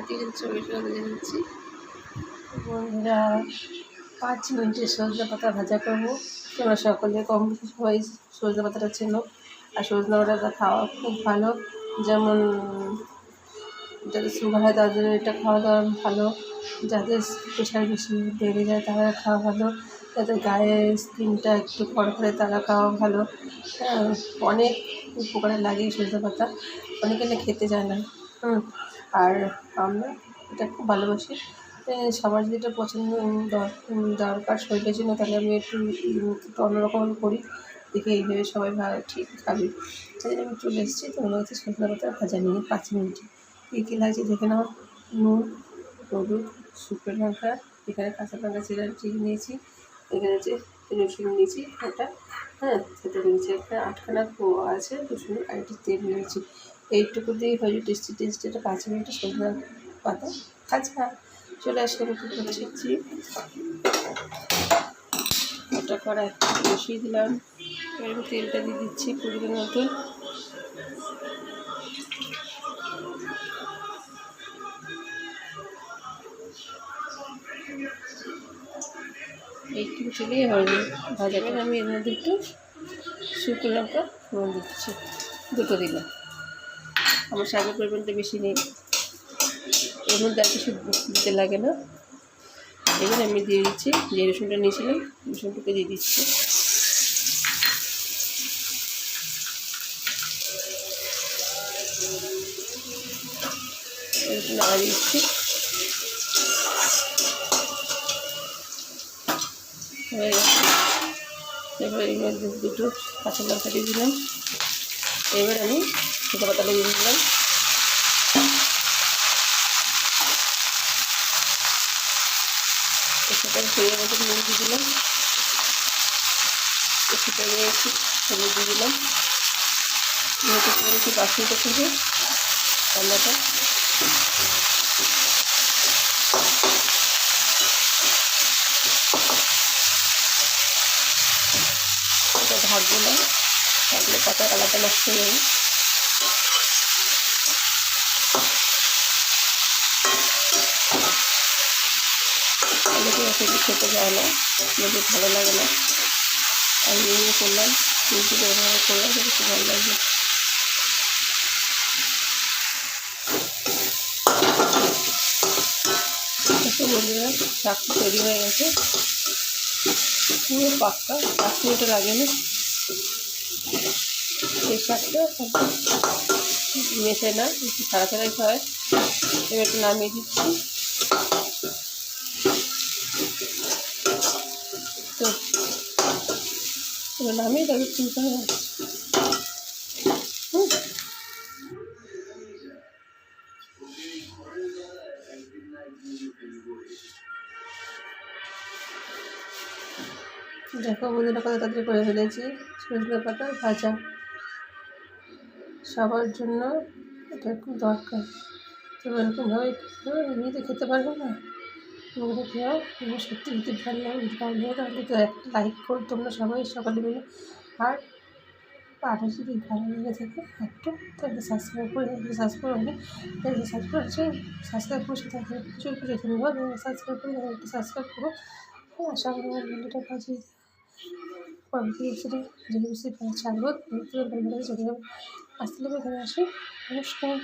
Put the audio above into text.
দিকে সরিষা ভেজে নিচ্ছি বন্ধুরা। 5 মিনিটে সজনে পাতা ভাজা করবো। তোমরা সকলে কম সবাই সজনে পাতাটা চেনো, আর সজনে পাতাটা খাওয়া খুব ভালো। যেমন যাদের সুগার হয় তাদের এটা খাওয়া দাওয়া ভালো, যাদের প্রেশার বেশি বেড়ে যায় তারা খাওয়া ভালো, যাদের গায়ের স্কিনটা একটু খড়খড়ে তারা খাওয়া ভালো। অনেক উপকারে লাগে সজনে পাতা, অনেকে না খেতে চায় না। আর আমরা এটা খুব ভালোবাসি। সবার যদি এটা পছন্দ দরকার শরীরের জন্য, তাহলে আমি একটু অন্যরকম করি, দেখে এইভাবে সবাই ঠিক খাবে। তাই আমি চলে এসেছি তোমার কাছে সজনে পাতা ভাজা নিয়ে 5 মিনিটে। কী কী লাগছে দেখে নাও। নুন, হলুদ, শুকনো লঙ্কা, এখানে কাঁচা লঙ্কা চিড়ে নিয়েছি, এখানে হচ্ছে রসুন নিয়েছি একটা, সেটা নিয়েছি একটা 8খানা কোয়া আছে, রসুন আর একটু তেল নিয়েছি। এইটুকু দিয়েই হয়ে টেস্টি এটা 5 মিনিটে সজনে পাতা ভাজা। চলে আসলে আমি কী করছি, ওটা কড়াই বসিয়ে দিলাম। এবার তেলটা দিয়ে দিচ্ছি পরিমাণ মতো। এইটুকু চলেই হয়ে ভাজা করে আমি এর মধ্যে একটু শুকনো লঙ্কা ফোড়ন দিচ্ছি, দুটো দিলাম। আমার শাকের পরিমাণটা বেশি নেই, এর মধ্যে আর কিছু দিতে লাগে না। এবার আমি দিয়ে দিচ্ছি যে রসুনটা নিয়েছিলাম, রসুনটাকে দিয়ে দিচ্ছি। নাড়া দিচ্ছি, হয়ে গেছে। এবার এর মধ্যে দুটো কাঁচা লঙ্কা দিয়ে দিলাম। এবার আমি শুকনো পাতাটা দিয়ে দিলাম। সেটা সেই মতো নুন দিয়ে দিলাম, সেটা একটু হলুদ দিয়ে দিলাম। একটু 5 মিনিটের থেকে রান্নাটা এটা ঢাকবো না, থাকলে পাতা কালারটা নষ্ট হয়ে যাবে। অনেকে অসুবিধা খেতে যায় না, আমাদের ভালো লাগে না, আমি নিয়ে করলাম, কিন্তু ব্যবহার করলাম, সেটা খুব ভালো লাগবে। বন্ধুরা শাক তৈরি হয়ে গেছে, পুরো পাক্কা, 5 মিনিটও লাগেনি। এই শাকটা মেশে না, একটু ছাড়া ছাড়াই হয়। এবার একটু নামিয়ে দিচ্ছি। তো এবার নামিয়ে তবে তুলতে হবে। দেখো বন্ধুরা কত তাড়াতাড়ি করে ফেলেছি সজনে পাতা ভাজা। সবার জন্য এটা খুব দরকার। তো এরকমভাবে এমনিতে খেতে পারবে না, তোমরা খেয়েও, তোমরা সত্যি যদি ভালো লাগে তাহলে তো একটা লাইক করো তোমরা সবাই সকালে মিলে। আর যদি ভালো লেগে থাকে একটু, তাহলে সাবস্ক্রাইব করে সাবস্ক্রাইব করে সাথে প্রচুর ধন্যবাদ। সাবস্ক্রাইব করে একটু সাবস্ক্রাইব করো, সঙ্গে আমার ভিডিওটা বাজিয়ে যদি বেশি ছাড়বো চলে যাবে। আসলে এখানে আসি। নমস্কার।